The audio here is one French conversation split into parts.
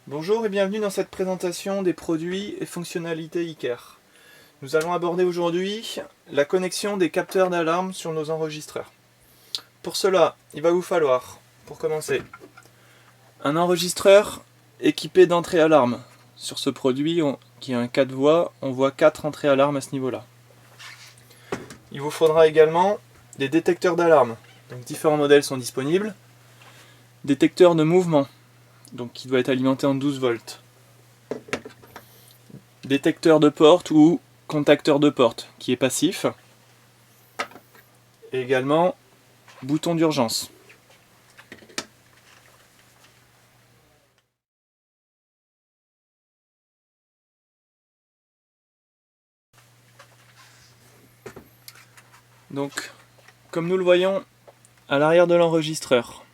Bonjour et bienvenue dans cette présentation des produits et fonctionnalités iCare. Nous allons aborder aujourd'hui la connexion des capteurs d'alarme sur nos enregistreurs. Pour cela, il va vous falloir, pour commencer, un enregistreur équipé d'entrée alarme. Sur ce produit, qui a un 4 voies, on voit 4 entrées alarme à ce niveau-là. Il vous faudra également des détecteurs d'alarme. Donc différents modèles sont disponibles. Détecteur de mouvement, donc qui doit être alimenté en 12 volts. Détecteur de porte ou contacteur de porte qui est passif. Et également bouton d'urgence. Donc, comme nous le voyons à l'arrière de l'enregistreur,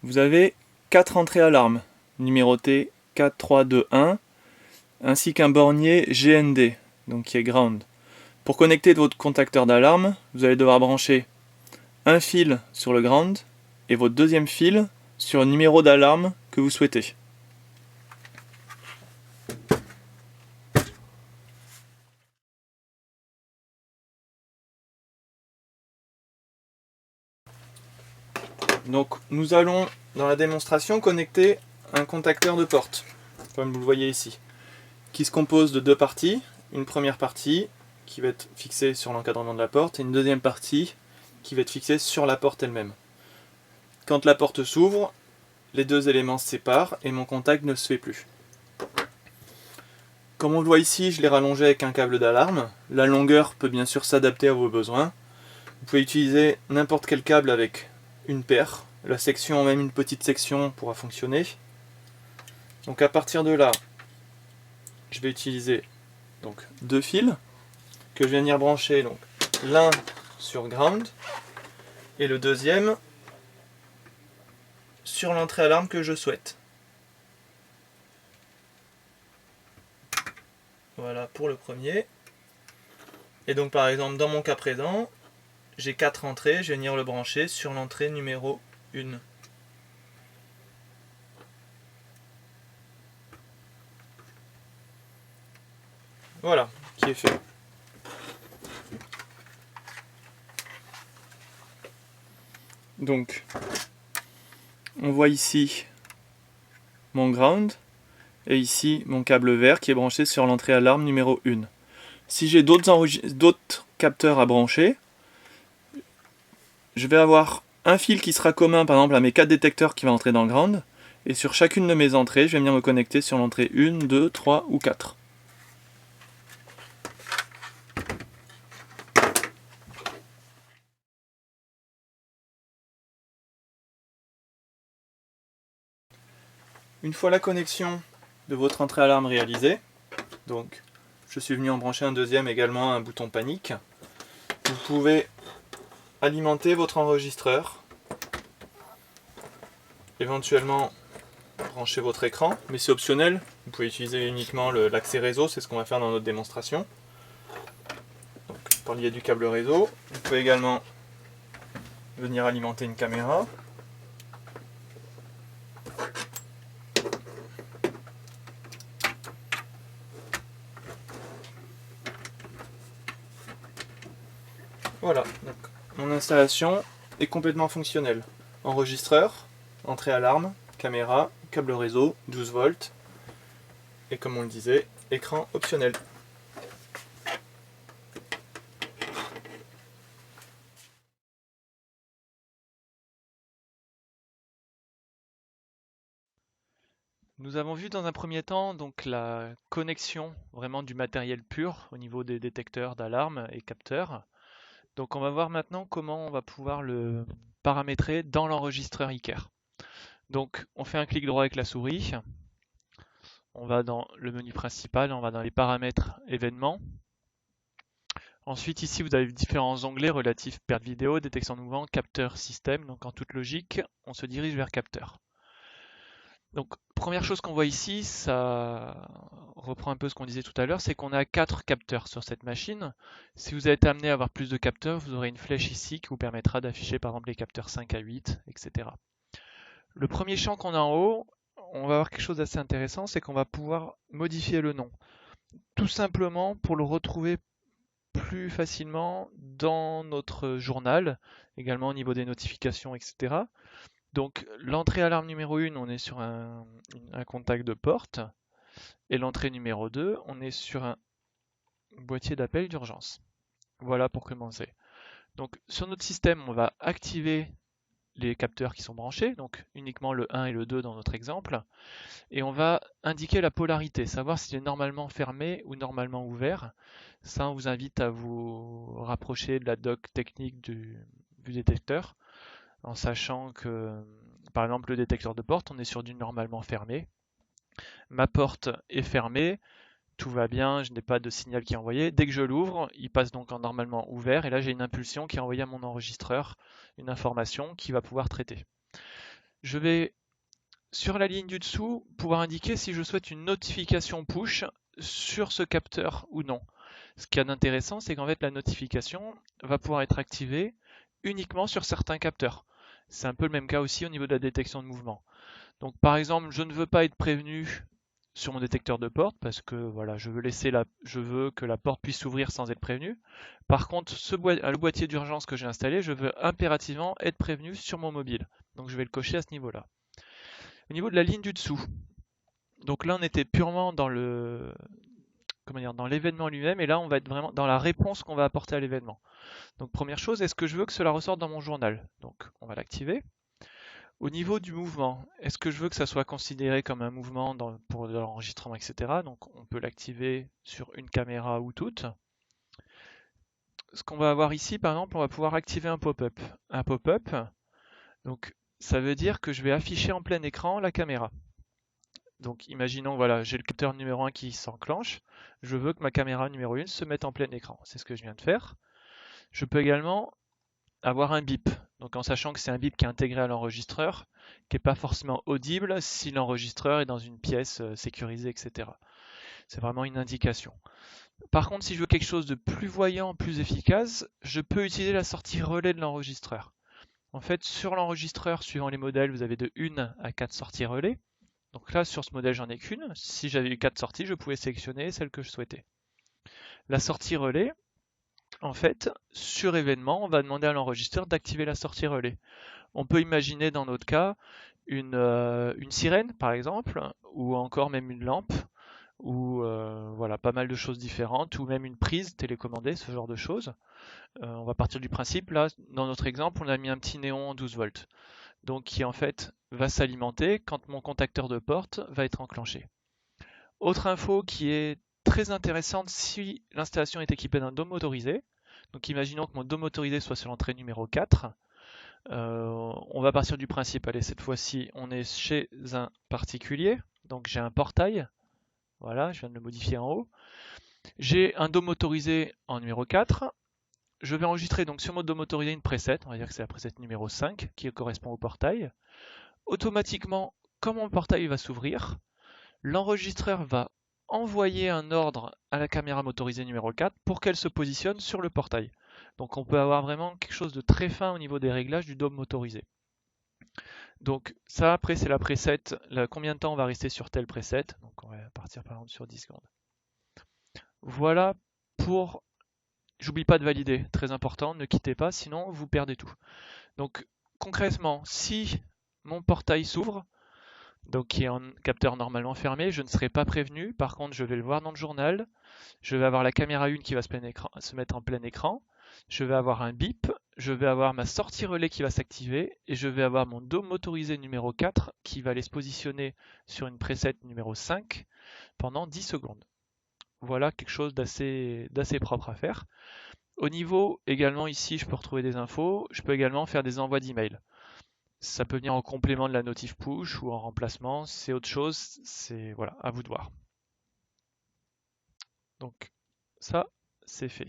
vous avez 4 entrées alarme numérotées 4, 3, 2, 1 ainsi qu'un bornier GND, donc qui est ground. Pour connecter votre contacteur d'alarme, vous allez devoir brancher un fil sur le ground et votre deuxième fil sur le numéro d'alarme que vous souhaitez. Donc nous allons dans la démonstration connecter un contacteur de porte, comme vous le voyez ici, qui se compose de deux parties. Une première partie qui va être fixée sur l'encadrement de la porte et une deuxième partie qui va être fixée sur la porte elle-même. Quand la porte s'ouvre, les deux éléments se séparent et mon contact ne se fait plus. Comme on le voit ici, je l'ai rallongé avec un câble d'alarme. La longueur peut bien sûr s'adapter à vos besoins. Vous pouvez utiliser n'importe quel câble avec une paire. La section, même une petite section, pourra fonctionner. Donc à partir de là, je vais utiliser donc deux fils que je vais venir brancher, donc l'un sur ground et le deuxième sur l'entrée alarme que je souhaite. Voilà pour le premier. Et donc par exemple dans mon cas présent, j'ai 4 entrées, je vais venir le brancher sur l'entrée numéro 1. Voilà, qui est fait. Donc, on voit ici mon ground et ici mon câble vert qui est branché sur l'entrée alarme numéro 1. Si j'ai d'autres capteurs à brancher, je vais avoir un fil qui sera commun par exemple à mes 4 détecteurs qui va entrer dans le ground, et sur chacune de mes entrées, je vais venir me connecter sur l'entrée 1, 2, 3 ou 4. Une fois la connexion de votre entrée alarme réalisée, donc je suis venu en brancher un deuxième également à un bouton panique, vous pouvez alimenter votre enregistreur, éventuellement brancher votre écran, mais c'est optionnel, vous pouvez utiliser uniquement l'accès réseau, c'est ce qu'on va faire dans notre démonstration. Donc, par le biais du câble réseau, vous pouvez également venir alimenter une caméra. Voilà, donc mon installation est complètement fonctionnelle. Enregistreur, entrée alarme, caméra, câble réseau, 12 volts, et comme on le disait, écran optionnel. Nous avons vu dans un premier temps donc la connexion vraiment du matériel pur au niveau des détecteurs d'alarme et capteurs. Donc on va voir maintenant comment on va pouvoir le paramétrer dans l'enregistreur iCare. Donc on fait un clic droit avec la souris, on va dans le menu principal, on va dans les paramètres événements. Ensuite ici vous avez différents onglets relatifs perte vidéo, détection de mouvement, capteur, système. Donc en toute logique, on se dirige vers capteur. Donc première chose qu'on voit ici, ça reprend un peu ce qu'on disait tout à l'heure, c'est qu'on a 4 capteurs sur cette machine. Si vous êtes amené à avoir plus de capteurs, vous aurez une flèche ici qui vous permettra d'afficher par exemple les capteurs 5 à 8, etc. Le premier champ qu'on a en haut, on va avoir quelque chose d'assez intéressant, c'est qu'on va pouvoir modifier le nom. Tout simplement pour le retrouver plus facilement dans notre journal, également au niveau des notifications, etc. Donc l'entrée alarme numéro 1, on est sur un contact de porte, et l'entrée numéro 2, on est sur un boîtier d'appel d'urgence. Voilà pour commencer. Donc sur notre système, on va activer les capteurs qui sont branchés, donc uniquement le 1 et le 2 dans notre exemple, et on va indiquer la polarité, savoir s'il est normalement fermé ou normalement ouvert. Ça, on vous invite à vous rapprocher de la doc technique du détecteur, en sachant que, par exemple, le détecteur de porte, on est sur du normalement fermé. Ma porte est fermée, tout va bien, je n'ai pas de signal qui est envoyé. Dès que je l'ouvre, il passe donc en normalement ouvert, et là j'ai une impulsion qui est envoyée à mon enregistreur, une information qui va pouvoir traiter. Je vais, sur la ligne du dessous, pouvoir indiquer si je souhaite une notification push sur ce capteur ou non. Ce qu'il y a d'intéressant, c'est qu'en fait la notification va pouvoir être activée uniquement sur certains capteurs. C'est un peu le même cas aussi au niveau de la détection de mouvement. Donc par exemple, je ne veux pas être prévenu sur mon détecteur de porte parce que voilà, je veux que la porte puisse s'ouvrir sans être prévenu. Par contre, le boîtier d'urgence que j'ai installé, je veux impérativement être prévenu sur mon mobile. Donc je vais le cocher à ce niveau-là. Au niveau de la ligne du dessous, donc là on était purement dans dans l'événement lui-même, et là on va être vraiment dans la réponse qu'on va apporter à l'événement. Donc première chose, est-ce que je veux que cela ressorte dans mon journal? Donc on va l'activer. Au niveau du mouvement, est-ce que je veux que ça soit considéré comme un mouvement pour de l'enregistrement, etc. Donc on peut l'activer sur une caméra ou toutes. Ce qu'on va avoir ici, par exemple, on va pouvoir activer un pop-up. Un pop-up, donc ça veut dire que je vais afficher en plein écran la caméra. Donc imaginons, voilà, j'ai le capteur numéro 1 qui s'enclenche. Je veux que ma caméra numéro 1 se mette en plein écran. C'est ce que je viens de faire. Je peux également avoir un bip. Donc en sachant que c'est un bip qui est intégré à l'enregistreur, qui n'est pas forcément audible si l'enregistreur est dans une pièce sécurisée, etc. C'est vraiment une indication. Par contre, si je veux quelque chose de plus voyant, plus efficace, je peux utiliser la sortie relais de l'enregistreur. En fait, sur l'enregistreur, suivant les modèles, vous avez de 1 à 4 sorties relais. Donc là, sur ce modèle, j'en ai qu'une. Si j'avais eu 4 sorties, je pouvais sélectionner celle que je souhaitais. La sortie relais, en fait, sur événement, on va demander à l'enregistreur d'activer la sortie relais. On peut imaginer dans notre cas une sirène, par exemple, ou encore même une lampe, ou voilà, pas mal de choses différentes, ou même une prise télécommandée, ce genre de choses. On va partir du principe, là, dans notre exemple, on a mis un petit néon 12 volts, donc qui en fait va s'alimenter quand mon contacteur de porte va être enclenché. Autre info qui est très intéressante si l'installation est équipée d'un dôme motorisé. Donc imaginons que mon dôme motorisé soit sur l'entrée numéro 4. On va partir du principe, allez, cette fois-ci, on est chez un particulier. Donc j'ai un portail. Voilà, je viens de le modifier en haut. J'ai un dôme motorisé en numéro 4. Je vais enregistrer donc sur mon dôme motorisé une preset. On va dire que c'est la preset numéro 5 qui correspond au portail. Automatiquement, quand mon portail va s'ouvrir, l'enregistreur va envoyer un ordre à la caméra motorisée numéro 4 pour qu'elle se positionne sur le portail. Donc on peut avoir vraiment quelque chose de très fin au niveau des réglages du dôme motorisé. Donc ça après c'est la preset, combien de temps on va rester sur tel preset. Donc on va partir par exemple sur 10 secondes. Voilà pour... J'oublie pas de valider, très important, ne quittez pas, sinon vous perdez tout. Donc concrètement, si mon portail s'ouvre, donc qui est en capteur normalement fermé, je ne serai pas prévenu. Par contre, je vais le voir dans le journal. Je vais avoir la caméra 1 qui va se mettre en plein écran. Je vais avoir un bip. Je vais avoir ma sortie relais qui va s'activer. Et je vais avoir mon dôme motorisé numéro 4 qui va aller se positionner sur une preset numéro 5 pendant 10 secondes. Voilà quelque chose d'assez propre à faire. Au niveau, également ici, je peux retrouver des infos. Je peux également faire des envois d'emails. Ça peut venir en complément de la notif push ou en remplacement, c'est autre chose, c'est voilà, à vous de voir. Donc ça, c'est fait.